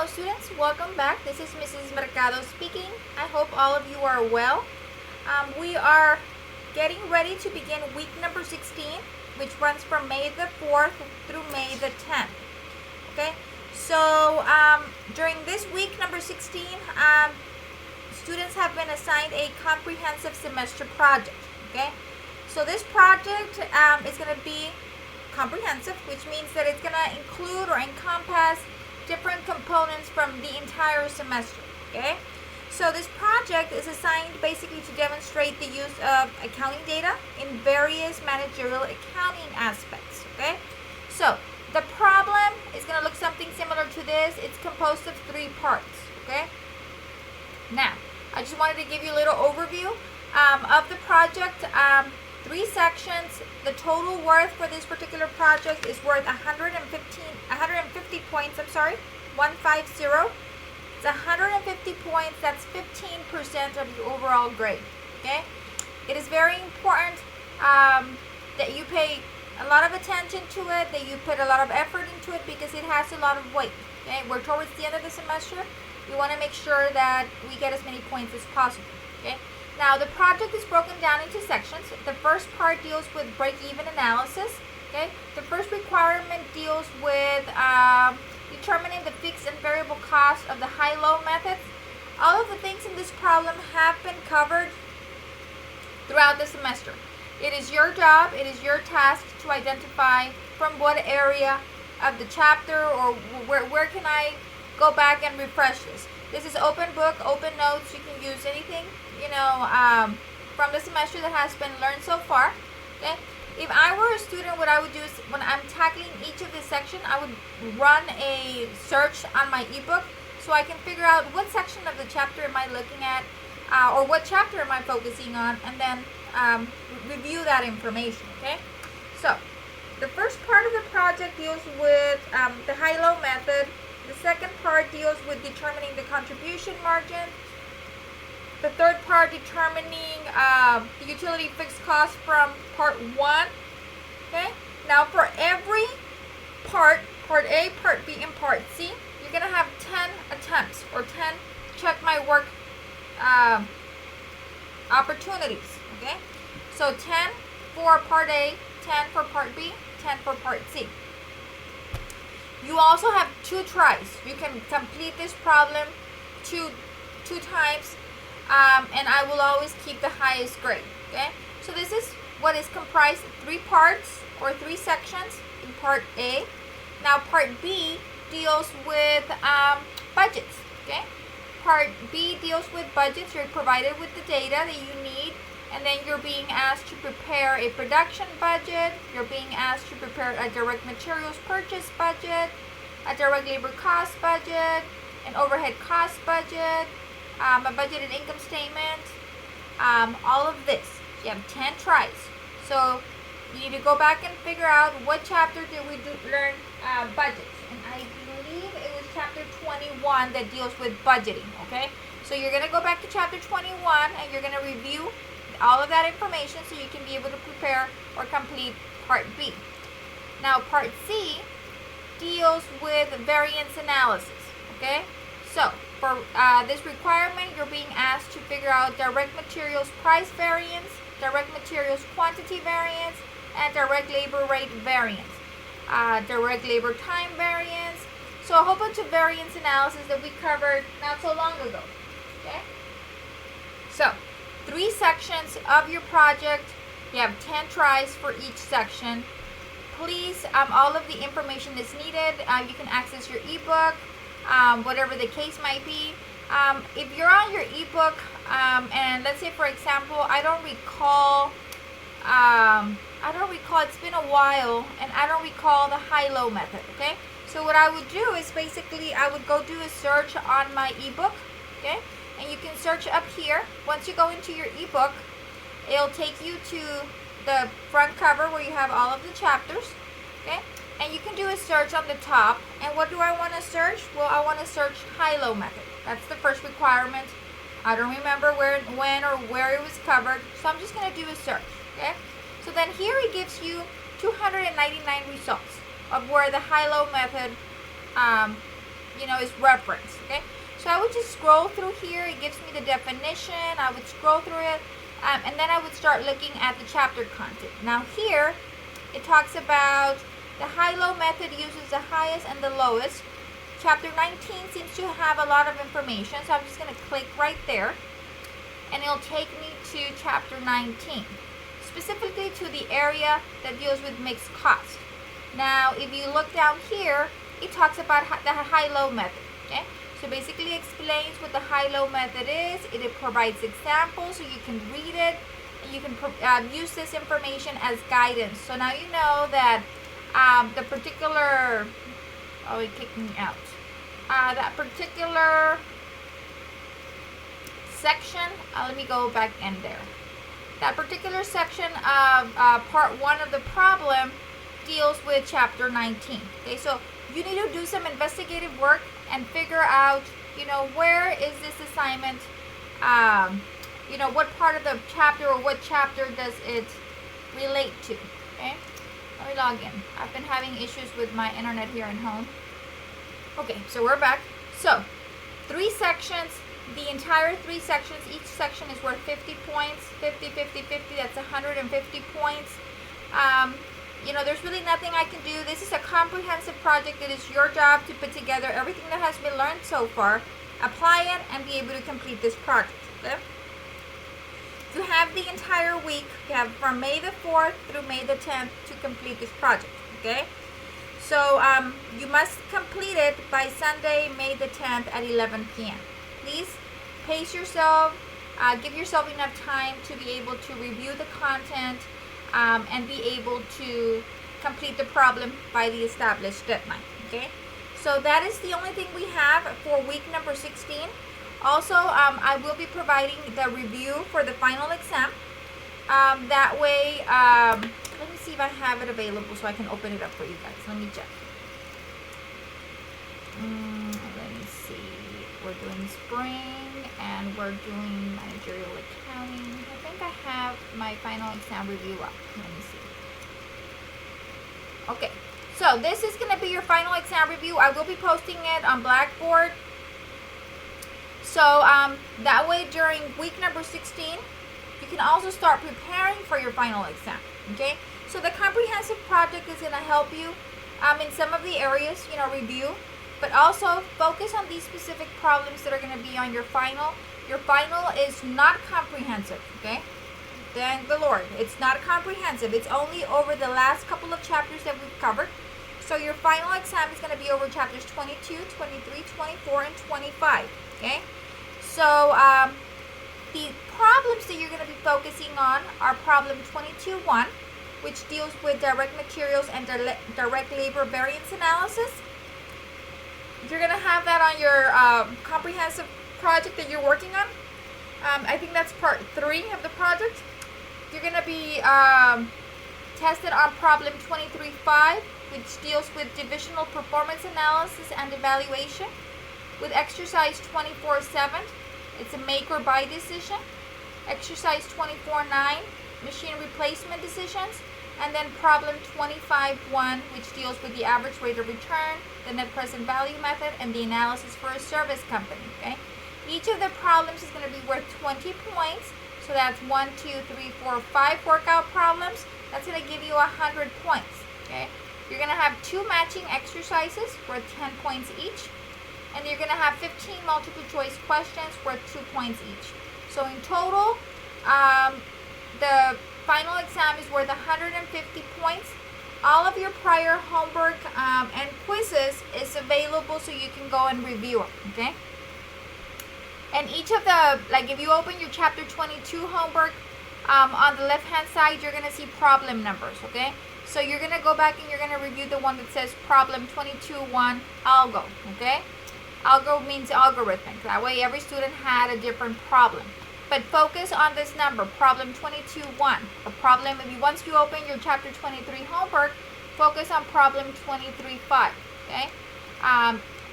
Hello students, welcome back. This is Mrs. Mercado speaking. I hope all of you are well. We are getting ready to begin week number 16, which runs from May the 4th through May the 10th. Okay, so during this week number 16, students have been assigned a comprehensive semester project. Okay, so this project is going to be comprehensive, which means that it's going to include or encompass different components from the entire semester. Okay, so this project is assigned basically to demonstrate the use of accounting data in various managerial accounting aspects. Okay, so the problem is going to look something similar to this. It's composed of 3 parts. Okay, now I just wanted to give you a little overview of the project. 3 sections. The total worth for this particular project is worth 150 points. 150. It's 150 points. That's 15% of your overall grade. Okay. It is very important that you pay a lot of attention to it, that you put a lot of effort into it, because it has a lot of weight. Okay. We're towards the end of the semester. We want to make sure that we get as many points as possible. Okay. Now, the project is broken down into sections. The first part deals with break-even analysis. Okay, the first requirement deals with determining the fixed and variable cost of the high-low methods. All of the things in this problem have been covered throughout the semester. It is your job, it is your task to identify from what area of the chapter, or where can I go back and refresh this. This is open book, open notes. You can use anything, from the semester that has been learned so far. Okay. If I were a student, what I would do is, when I'm tackling each of this section, I would run a search on my ebook so I can figure out what section of the chapter am I looking at, or what chapter am I focusing on, and then review that information. Okay. So the first part of the project deals with the high-low method. The second part deals with determining the contribution margin. The third part determining the utility fixed cost from part 1. Okay. Now for every part A, part B, and part C, you're going to have 10 attempts, or 10 check my work opportunities. Okay. So 10 for part A, 10 for part B, 10 for part C. You also have 2 tries. You can complete this problem two times, and I will always keep the highest grade. Okay, so this is what is comprised of 3 parts, or 3 sections in part A. Now part B deals with budgets. Okay, part B deals with budgets. You're provided with the data that you need, and then you're being asked to prepare a production budget. You're being asked to prepare a direct materials purchase budget, a direct labor cost budget, an overhead cost budget, a budgeted income statement, all of this. You have 10 tries. So you need to go back and figure out what chapter did we learn budgets. And I believe it was chapter 21 that deals with budgeting. Okay, so you're going to go back to chapter 21 and you're going to review all of that information so you can be able to prepare or complete part B. Now part C deals with variance analysis. Okay, so for this requirement, you're being asked to figure out direct materials price variance, direct materials quantity variance, and direct labor rate variance, direct labor time variance. So a whole bunch of variance analysis that we covered not so long ago. Okay, so 3 sections of your project. You have 10 tries for each section. Please, all of the information is needed. You can access your ebook, whatever the case might be. If you're on your ebook, and let's say, for example, I don't recall, it's been a while, and I don't recall the high-low method. Okay, so what I would do is basically I would go do a search on my ebook. Okay. And you can search up here. Once you go into your ebook, it'll take you to the front cover where you have all of the chapters. Okay, and you can do a search on the top. And what do I want to search? Well, I want to search high-low method. That's the first requirement. I don't remember when or where it was covered, so I'm just going to do a search. Okay, so then here it gives you 299 results of where the high-low method is referenced. Okay, so I would just scroll through here. It gives me the definition. I would scroll through it, and then I would start looking at the chapter content. Now here, it talks about the high-low method uses the highest and the lowest. Chapter 19 seems to have a lot of information, so I'm just going to click right there, and it'll take me to chapter 19, specifically to the area that deals with mixed cost. Now, if you look down here, it talks about the high-low method. Okay, so basically explains what the high-low method is. It provides examples so you can read it, and you can use this information as guidance. So now you know that the particular, oh, it kicked me out. That particular section, let me go back in there. That particular section of part 1 of the problem deals with chapter 19. Okay, so you need to do some investigative work and figure out, where is this assignment, what part of the chapter or what chapter does it relate to. Okay, let me log in. I've been having issues with my internet here at home. Okay, so we're back. So 3 sections, the entire 3 sections, each section is worth 50 points, 50, 50, 50, that's 150 points. There's really nothing I can do. This is a comprehensive project. It is your job to put together everything that has been learned so far, apply it, and be able to complete this project. Okay? You have the entire week. You have from May the 4th through May the 10th to complete this project. Okay? So you must complete it by Sunday, May the 10th at 11 p.m. Please pace yourself, give yourself enough time to be able to review the content and be able to complete the problem by the established deadline. Okay, so that is the only thing we have for week number 16. Also, I will be providing the review for the final exam. That way, let me see if I have it available so I can open it up for you guys. Let me check. Let me see. We're doing spring and we're doing managerial accounting. I think I have my final exam review up. Let me see. Okay, so this is going to be your final exam review. I will be posting it on Blackboard. So that way during week number 16, you can also start preparing for your final exam. Okay, so the comprehensive project is going to help you in some of the areas, review, but also focus on these specific problems that are going to be on your final. Your final is not comprehensive, okay? Thank the Lord. It's not comprehensive. It's only over the last couple of chapters that we've covered. So your final exam is going to be over chapters 22, 23, 24, and 25, okay? So the problems that you're going to be focusing on are problem 22.1, which deals with direct materials and direct labor variance analysis. You're going to have that on your comprehensive project that you're working on. I think that's part 3 of the project. You're going to be tested on problem 23.5, which deals with divisional performance analysis and evaluation. With exercise 24.7, it's a make or buy decision. Exercise 24.9, machine replacement decisions. And then problem 25.1, which deals with the average rate of return, the net present value method, and the analysis for a service company. Okay, each of the problems is going to be worth 20 points. So that's 1, 2, 3, 4, 5 workout problems. That's going to give you 100 points. Okay, you're going to have 2 matching exercises worth 10 points each, and you're going to have 15 multiple choice questions worth 2 points each. So in total, the final exam is worth 150 points. All of your prior homework and quizzes is available so you can go and review them, okay? And each of the, like if you open your chapter 22 homework, on the left hand side, you're going to see problem numbers, okay? So you're going to go back and you're going to review the one that says problem 22.1 algo, okay? Algo means algorithmic. That way every student had a different problem. But focus on this number, problem 22.1. A problem, once you open your chapter 23 homework, focus on problem 23.5, okay?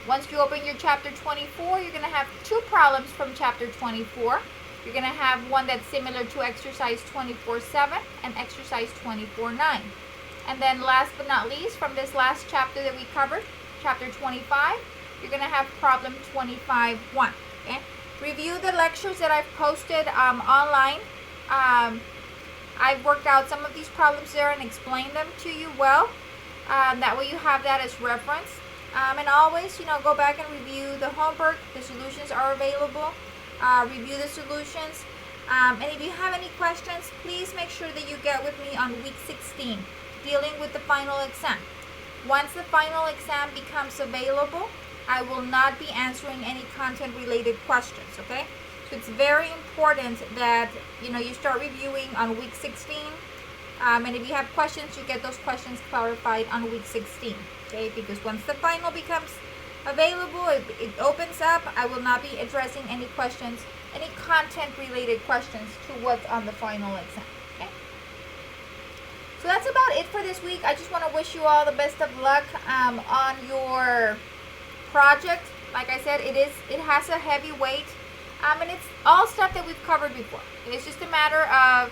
Once you open your chapter 24, you're going to have 2 problems from chapter 24. You're going to have one that's similar to exercise 24.7 and exercise 24.9. And then last but not least, from this last chapter that we covered, chapter 25, you're going to have problem 25-1. Okay? Review the lectures that I've posted online. I've worked out some of these problems there and explained them to you well. That way you have that as reference. And always, go back and review the homework. The solutions are available. Review the solutions. And if you have any questions, please make sure that you get with me on week 16, dealing with the final exam. Once the final exam becomes available, I will not be answering any content-related questions, okay? So it's very important that, you start reviewing on week 16. And if you have questions, you get those questions clarified on week 16, okay? Because once the final becomes available, it opens up, I will not be addressing any questions, any content-related questions to what's on the final exam, okay? So that's about it for this week. I just want to wish you all the best of luck on your project. Like I said, it has a heavy weight, and it's all stuff that we've covered before. It's just a matter of,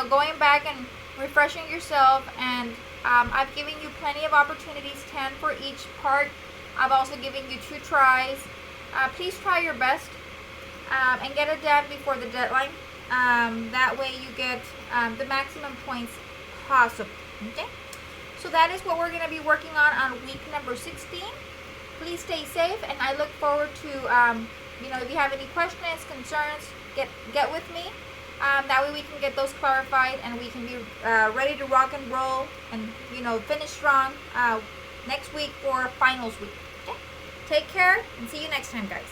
going back and refreshing yourself, and I've given you plenty of opportunities, 10 for each part. I've also given you 2 tries. Please try your best and get it done before the deadline. That way you get the maximum points possible. Okay? So that is what we're going to be working on week number 16. Please stay safe, and I look forward to, if you have any questions, concerns, get with me. That way we can get those clarified, and we can be ready to rock and roll and, finish strong next week for finals week. Okay? Take care, and see you next time, guys.